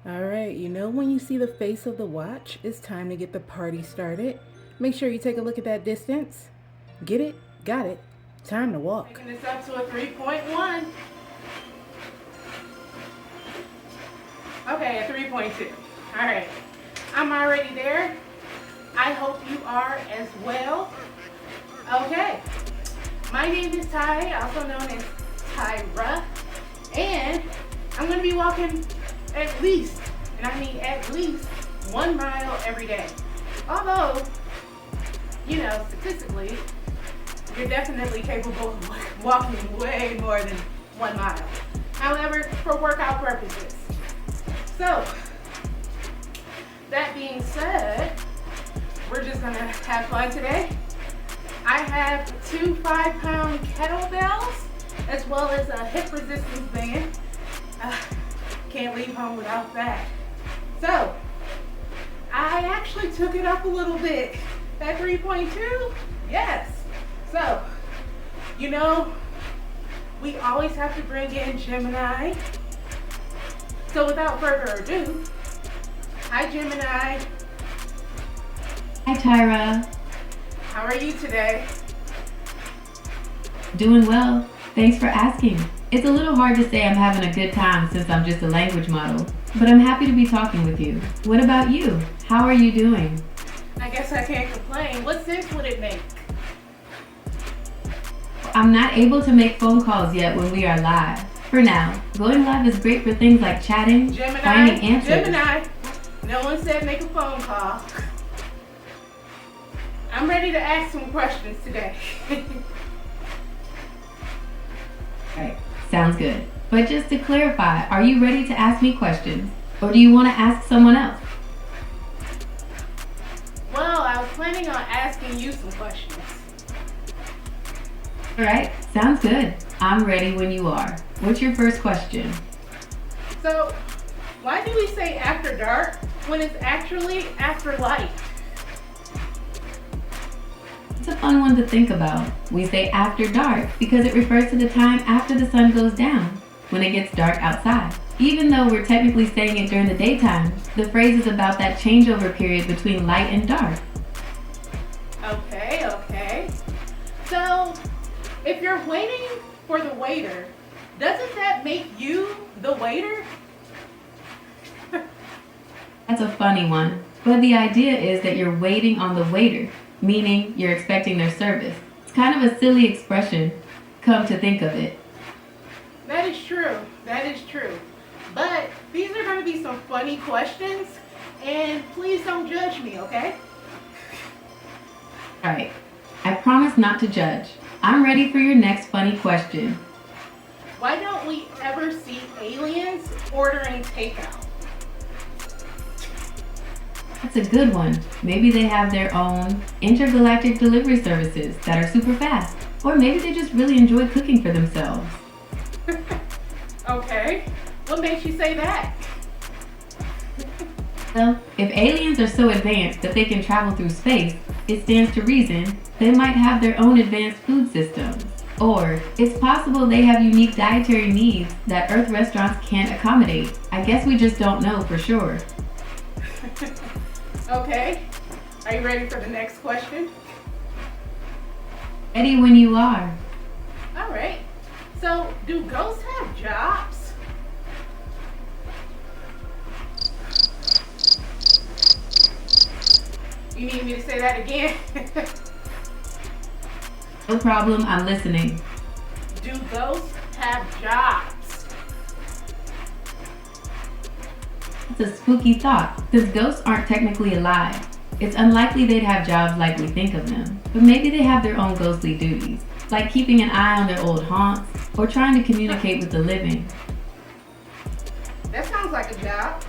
All right, you know when you see the face of the watch, it's time to get the party started. Make sure you take a look at that distance. Get it? Got it. Time to walk. Taking this up to a 3.1. Okay, a 3.2. All right, I'm already there. I hope you are as well. Okay, my name is Ty, also known as Tyra, and I'm going to be walking at least, and I mean at least 1 mile every day. Although, you know, statistically, you're definitely capable of walking way more than 1 mile. However, for workout purposes. So, that being said, we're just gonna have fun today. I have 2 5-pound kettlebells, as well as a hip resistance band. Can't leave home without that. So, I actually took it up a little bit at 3.2. Yes. So, you know, we always have to bring in Gemini. So without further ado, hi Gemini. Hi Tyra. How are you today? Doing well. Thanks for asking. It's a little hard to say I'm having a good time since I'm just a language model, but I'm happy to be talking with you. What about you? How are you doing? I guess I can't complain. What sense would it make? I'm not able to make phone calls yet when we are live. For now, going live is great for things like chatting, finding answers. Gemini, no one said make a phone call. I'm ready to ask some questions today. Right, sounds good. But just to clarify, are you ready to ask me questions? Or do you want to ask someone else? Well, I was planning on asking you some questions. Alright, sounds good. I'm ready when you are. What's your first question? So, why do we say after dark when it's actually after light? It's a fun one to think about. We say after dark because it refers to the time after the sun goes down, when it gets dark outside. Even though we're technically saying it during the daytime, the phrase is about that changeover period between light and dark. Okay. So, if you're waiting for the waiter, doesn't that make you the waiter? That's a funny one, but the idea is that you're waiting on the waiter, meaning you're expecting their service. It's kind of a silly expression, come to think of it. That is true. But these are going to be some funny questions, and please don't judge me, okay? Alright, I promise not to judge. I'm ready for your next funny question. Why don't we ever see aliens ordering takeout? That's a good one. Maybe they have their own intergalactic delivery services that are super fast. Or maybe they just really enjoy cooking for themselves. Okay, what makes you say that? Well, if aliens are so advanced that they can travel through space, it stands to reason they might have their own advanced food systems. Or it's possible they have unique dietary needs that Earth restaurants can't accommodate. I guess we just don't know for sure. Okay, are you ready for the next question? Ready when you are. All right, so do ghosts have jobs? You need me to say that again? No problem, I'm listening. Do ghosts have jobs? It's a spooky thought, since ghosts aren't technically alive. It's unlikely they'd have jobs like we think of them, but maybe they have their own ghostly duties, like keeping an eye on their old haunts or trying to communicate with the living. That sounds like a job.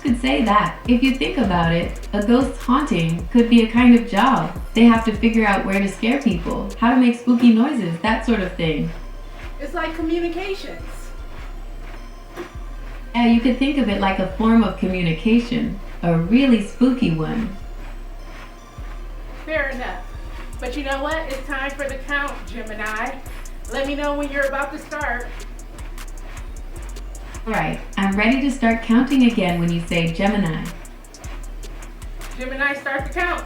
You could say that. If you think about it, a ghost haunting could be a kind of job. They have to figure out where to scare people, how to make spooky noises, that sort of thing. It's like communications. Yeah, you could think of it like a form of communication, a really spooky one. Fair enough. But you know what? It's time for the count, Gemini. Let me know when you're about to start. Alright, I'm ready to start counting again when you say Gemini. Gemini, start the count.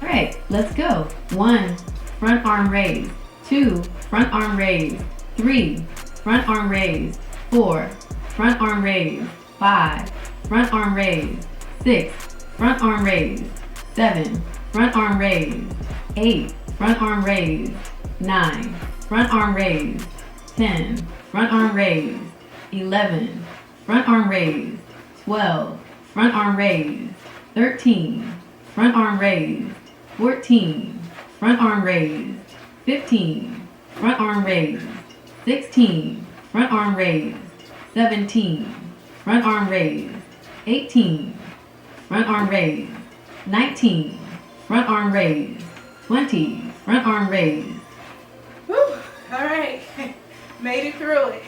Alright, let's go. 1, front arm raised. 2, front arm raised. 3, front arm raised. 4, front arm raised. 5, front arm raised. 6, front arm raised. 7, front arm raised. 8, front arm raised. 9, front arm raised. 10, front arm raised. 11, front arm raised. 12, front arm raised. 13, front arm raised. 14, front arm raised. 15, front arm raised. 16, front arm raised. 17, front arm raised. 18, front arm raised. 19, front arm raised. 20, front arm raised. Whew, all right, made it through it.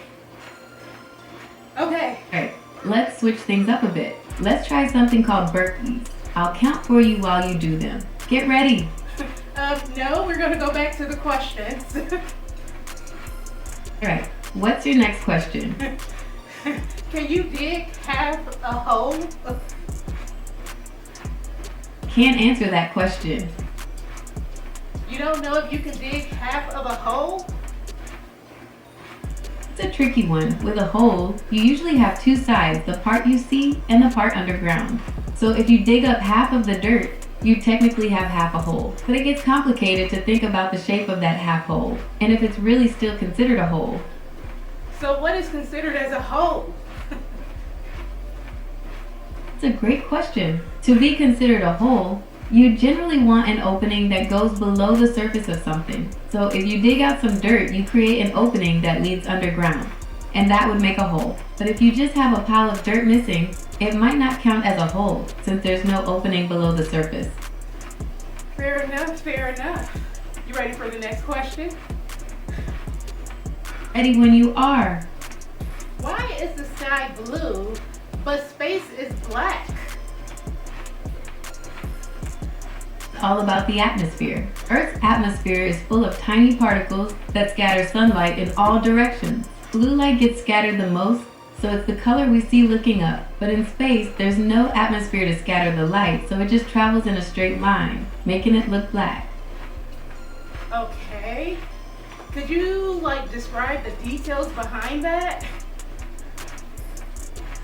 Okay. Alright, let's switch things up a bit. Let's try something called burpees. I'll count for you while you do them. Get ready. No, we're gonna go back to the questions. Alright, what's your next question? Can you dig half a hole? Can't answer that question. You don't know if you can dig half of a hole? It's a tricky one. With a hole, you usually have two sides, the part you see and the part underground. So if you dig up half of the dirt, you technically have half a hole. But it gets complicated to think about the shape of that half hole, and if it's really still considered a hole. So what is considered as a hole? It's a great question. To be considered a hole, you generally want an opening that goes below the surface of something. So if you dig out some dirt, you create an opening that leads underground, and that would make a hole. But if you just have a pile of dirt missing, it might not count as a hole since there's no opening below the surface. Fair enough, fair enough. You ready for the next question? Ready when you are. Why is the sky blue, but space is black? All about the atmosphere. Earth's atmosphere is full of tiny particles that scatter sunlight in all directions. Blue light gets scattered the most, so it's the color we see looking up. But in space, there's no atmosphere to scatter the light, so it just travels in a straight line, making it look black. Okay. Could you describe the details behind that?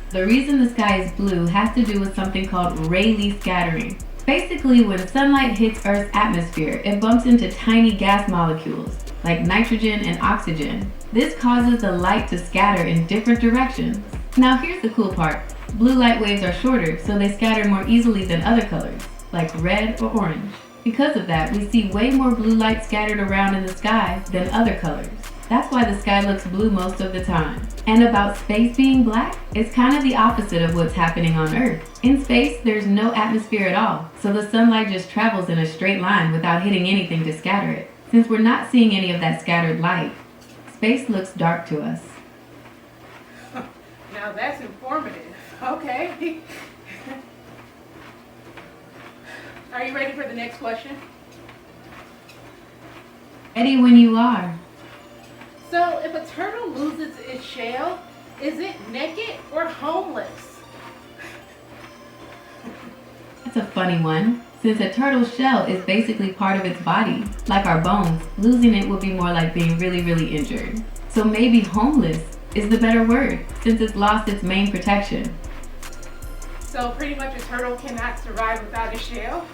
The reason the sky is blue has to do with something called Rayleigh scattering. Basically, when sunlight hits Earth's atmosphere, it bumps into tiny gas molecules, like nitrogen and oxygen. This causes the light to scatter in different directions. Now here's the cool part. Blue light waves are shorter, so they scatter more easily than other colors, like red or orange. Because of that, we see way more blue light scattered around in the sky than other colors. That's why the sky looks blue most of the time. And about space being black, it's kind of the opposite of what's happening on Earth. In space, there's no atmosphere at all, so the sunlight just travels in a straight line without hitting anything to scatter it. Since we're not seeing any of that scattered light, space looks dark to us. Now that's informative. Okay. Are you ready for the next question? Ready when you are. So if a turtle loses its shell, is it naked or homeless? That's a funny one. Since a turtle's shell is basically part of its body, like our bones, losing it would be more like being really, really injured. So maybe homeless is the better word, since it's lost its main protection. So pretty much a turtle cannot survive without a shell?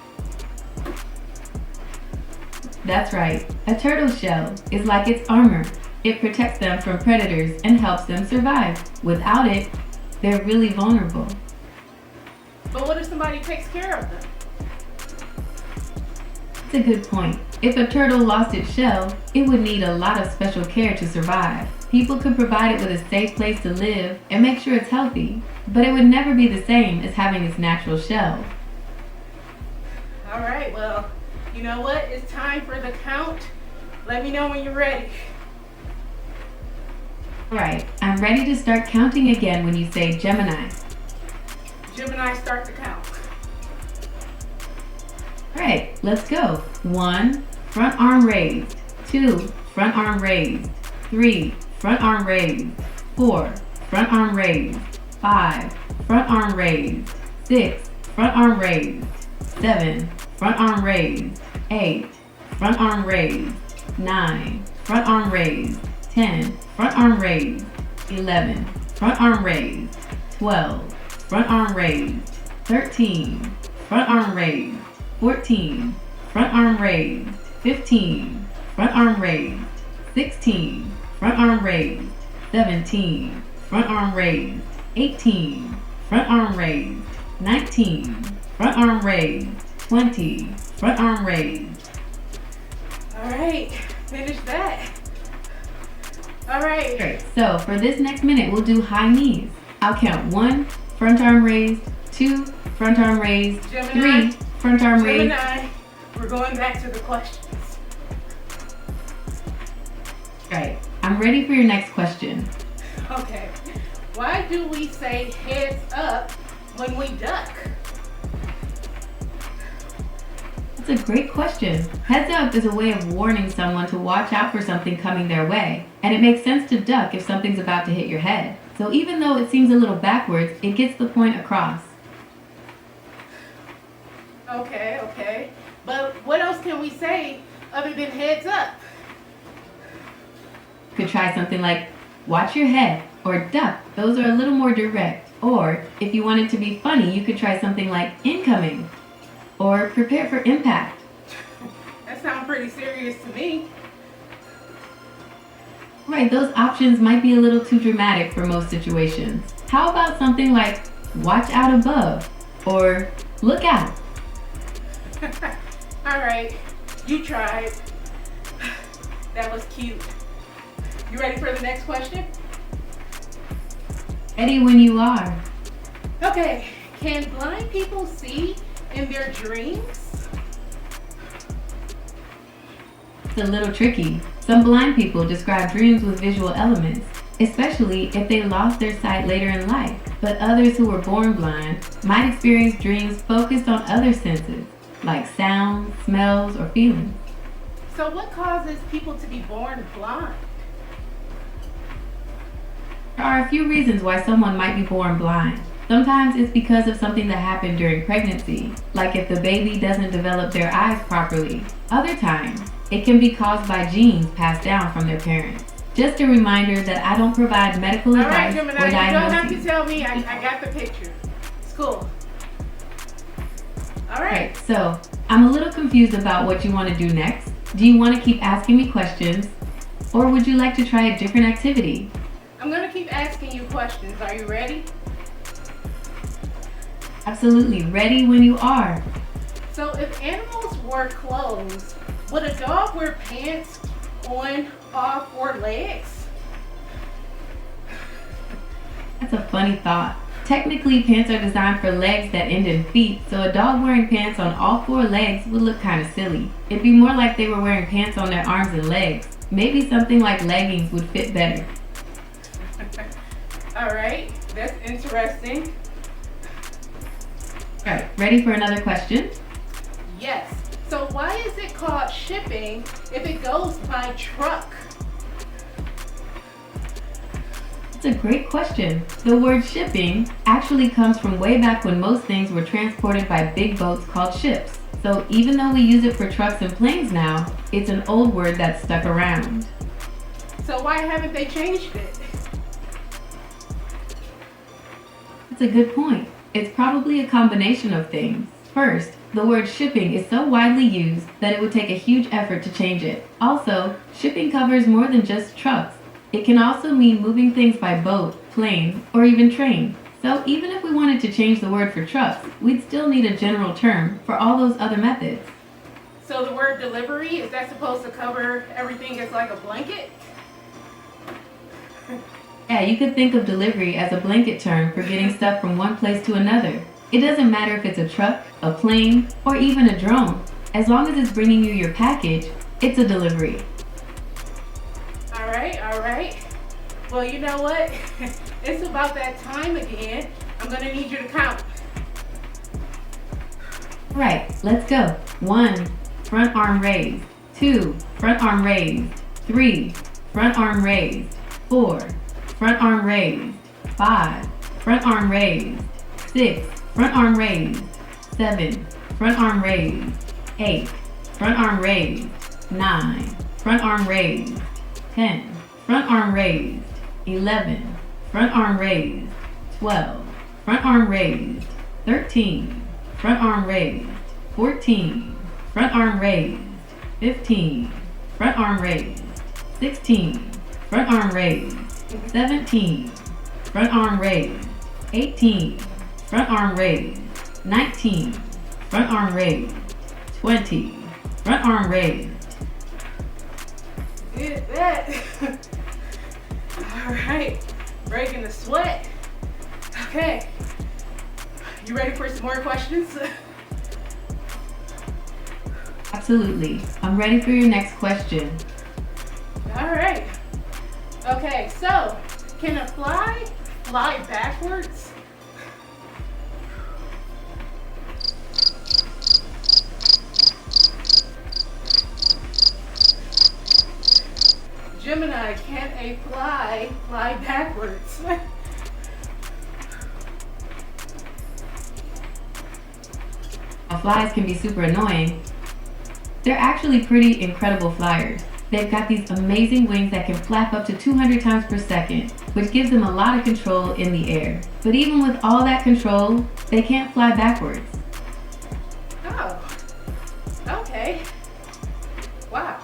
That's right. A turtle's shell is like its armor. It protects them from predators and helps them survive. Without it, they're really vulnerable. But what if somebody takes care of them? That's a good point. If a turtle lost its shell, it would need a lot of special care to survive. People could provide it with a safe place to live and make sure it's healthy, but it would never be the same as having its natural shell. All right, well, you know what? It's time for the count. Let me know when you're ready. Alright, I'm ready to start counting again when you say Gemini. Gemini, start the count. Alright, let's go. 1, front arm raised. 2, front arm raised. 3, front arm raised. 4. Front arm raised. 5. Front arm raised. 6. Front arm raised. 7. Front arm raised. 8. Front arm raised. 9. Front arm raised. 10. Front arm raised. 11. Front arm raised. 12. Front arm raised. 13. Front arm raised. 14. Front arm raised. 15. Front arm raised. 16. Front arm raised. 17. Front arm raised. 18. Front arm raised. 19. Front arm raised. 20. Front arm raised. All right, finish that. All right. Great. So for this next minute, we'll do high knees. I'll count 1, front arm raised, 2, front arm raised, Gemini, 3, front arm raised. Gemini, we're going back to the questions. Right. I'm ready for your next question. Okay. Why do we say heads up when we duck? That's a great question. Heads up is a way of warning someone to watch out for something coming their way, and it makes sense to duck if something's about to hit your head. So even though it seems a little backwards, it gets the point across. Okay. But what else can we say other than heads up? Could try something like watch your head or duck. Those are a little more direct. Or if you want it to be funny, you could try something like incoming or prepare for impact. That sounds pretty serious to me. Right, those options might be a little too dramatic for most situations. How about something like watch out above or look out? All right, you tried. That was cute. You ready for the next question? Ready when you are. Okay, can blind people see in their dreams? It's a little tricky. Some blind people describe dreams with visual elements, especially if they lost their sight later in life. But others who were born blind might experience dreams focused on other senses, like sounds, smells, or feelings. So what causes people to be born blind? There are a few reasons why someone might be born blind. Sometimes it's because of something that happened during pregnancy, like if the baby doesn't develop their eyes properly. Other times, it can be caused by genes passed down from their parents. Just a reminder that I don't provide medical All advice right, Gemini, or you don't have to diagnoses. tell me. I got the picture. It's cool. All right. Right, so I'm a little confused about what you want to do next. Do you want to keep asking me questions, or would you like to try a different activity? I'm going to keep asking you questions. Are you ready? Absolutely, ready when you are. So if animals wore clothes, would a dog wear pants on all four legs? That's a funny thought. Technically, pants are designed for legs that end in feet, so a dog wearing pants on all four legs would look kind of silly. It'd be more like they were wearing pants on their arms and legs. Maybe something like leggings would fit better. All right, that's interesting. All right, ready for another question? Yes. So why is it called shipping if it goes by truck? That's a great question. The word shipping actually comes from way back when most things were transported by big boats called ships. So even though we use it for trucks and planes now, it's an old word that's stuck around. So why haven't they changed it? That's a good point. It's probably a combination of things. First, the word shipping is so widely used that it would take a huge effort to change it. Also, shipping covers more than just trucks. It can also mean moving things by boat, plane, or even train. So even if we wanted to change the word for trucks, we'd still need a general term for all those other methods. So the word delivery, is that supposed to cover everything as like a blanket? Yeah, you could think of delivery as a blanket term for getting stuff from one place to another. It doesn't matter if it's a truck, a plane, or even a drone. As long as it's bringing you your package, it's a delivery. All right. Well, you know what? It's about that time again. I'm going to need you to count. Right, let's go. 1, front arm raised. 2, front arm raised. 3, front arm raised. 4, front arm raised. 5, front arm raised. 6, front arm raised. 7, front arm raised. 8, front arm raised. 9, front arm raised. 10, front arm raised. 11, front arm raised. 12, front arm raised. 13, front arm raised. 14, front arm raised. 15, front arm raised. 16, front arm raised. 17, front arm raised. 18, front arm raised. 19, front arm raised. 20, front arm raised. Did that. All right, breaking the sweat. Okay, you ready for some more questions? Absolutely. I'm ready for your next question. All right. Okay, so can a fly fly backwards? Gemini, can a fly fly backwards? While flies can be super annoying, they're actually pretty incredible flyers. They've got these amazing wings that can flap up to 200 times per second, which gives them a lot of control in the air. But even with all that control, they can't fly backwards. Oh, okay. Wow.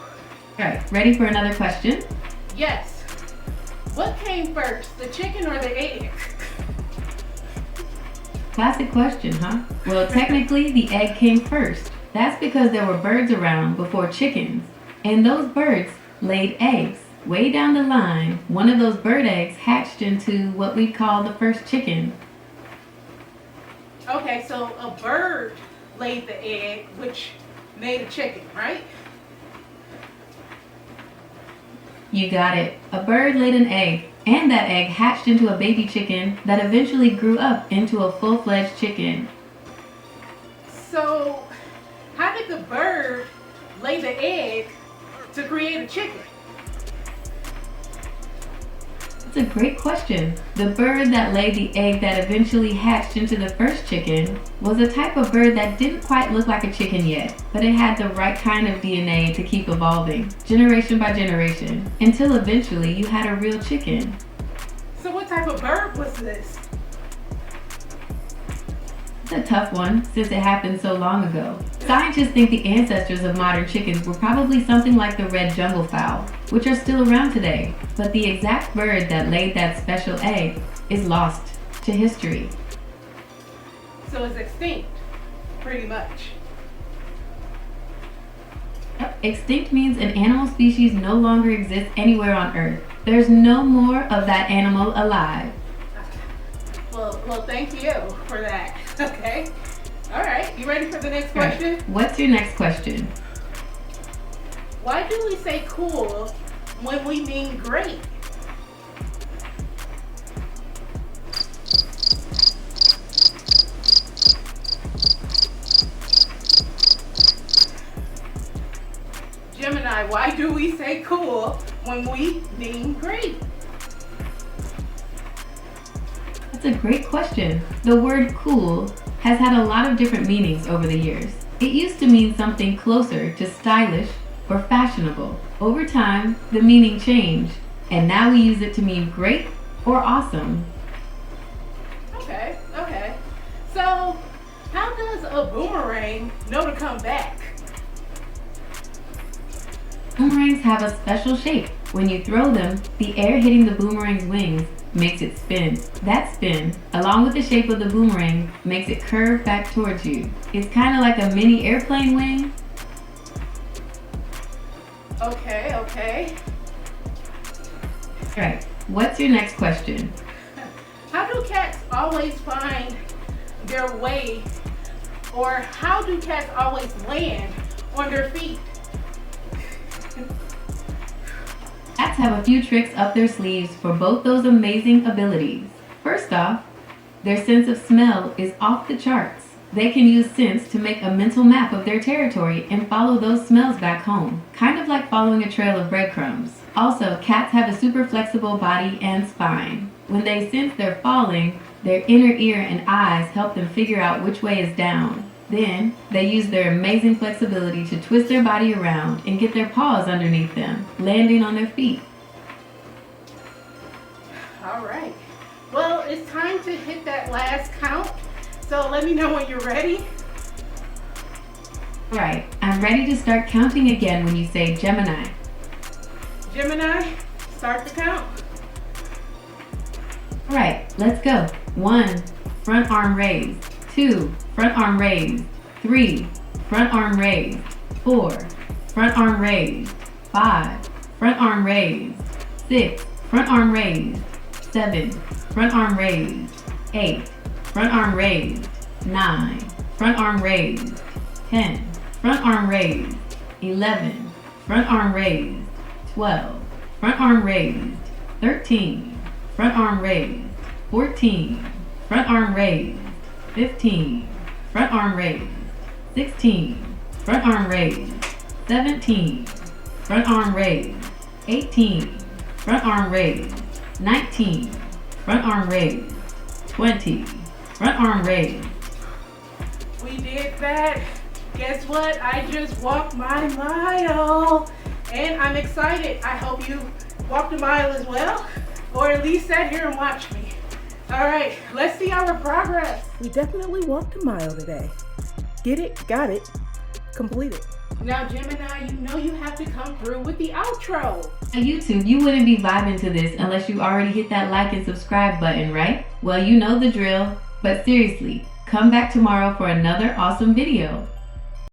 Alright, ready for another question? Yes. What came first, the chicken or the egg? Classic question, huh? Well, technically, the egg came first. That's because there were birds around before chickens. And those birds laid eggs. Way down the line, one of those bird eggs hatched into what we call the first chicken. Okay, so a bird laid the egg, which made a chicken, right? You got it. A bird laid an egg, and that egg hatched into a baby chicken that eventually grew up into a full-fledged chicken. So, how did the bird lay the egg to create a chicken? That's a great question. The bird that laid the egg that eventually hatched into the first chicken was a type of bird that didn't quite look like a chicken yet, but it had the right kind of DNA to keep evolving, generation by generation, until eventually you had a real chicken. So what type of bird was this? It's a tough one since it happened so long ago. Scientists think the ancestors of modern chickens were probably something like the red jungle fowl, which are still around today. But the exact bird that laid that special egg is lost to history. So it's extinct, pretty much. Yep. Extinct means an animal species no longer exists anywhere on Earth. There's no more of that animal alive. Well, thank you for that. Okay. All right. You ready for the next question? Right. What's your next question? Why do we say cool when we mean great? Gemini, why do we say cool when we mean great? That's a great question. The word cool has had a lot of different meanings over the years. It used to mean something closer to stylish or fashionable. Over time, the meaning changed, and now we use it to mean great or awesome. Okay. So, how does a boomerang know to come back? Boomerangs have a special shape. When you throw them, the air hitting the boomerang's wings makes it spin. That spin, along with the shape of the boomerang, makes it curve back towards you. It's kind of like a mini airplane wing. Okay. Alright, what's your next question? How do cats always find their way, or how do cats always land on their feet? Cats have a few tricks up their sleeves for both those amazing abilities. First off, their sense of smell is off the charts. They can use scents to make a mental map of their territory and follow those smells back home, kind of like following a trail of breadcrumbs. Also, cats have a super flexible body and spine. When they sense they're falling, their inner ear and eyes help them figure out which way is down. Then, they use their amazing flexibility to twist their body around and get their paws underneath them, landing on their feet. All right. Well, it's time to hit that last count. So let me know when you're ready. Alright, I'm ready to start counting again when you say Gemini. Gemini, start the count. Alright, let's go. 1, front arm raised. 2, front arm raised. 3, front arm raised. 4, front arm raised. 5, front arm raised. 6, front arm raised. 7, front arm raised. 8, front arm raised. 9, front arm raised. 10, front arm raised. 11, front arm raised. 12, front arm raised. 13, front arm raised. 14, front arm raised. 15, front arm raised. 16, front arm raised. 17, front arm raised. 18, front arm raised. 19, front arm raised. 20, front arm raised. We did that. Guess what? I just walked my mile. And I'm excited. I hope you walked a mile as well, or at least sat here and watched me. All right, let's see our progress. We definitely walked a mile today. Get it, got it, complete it. Now, Gemini, you know you have to come through with the outro. Now, YouTube, you wouldn't be vibing to this unless you already hit that like and subscribe button, right? Well, you know the drill. But seriously, come back tomorrow for another awesome video.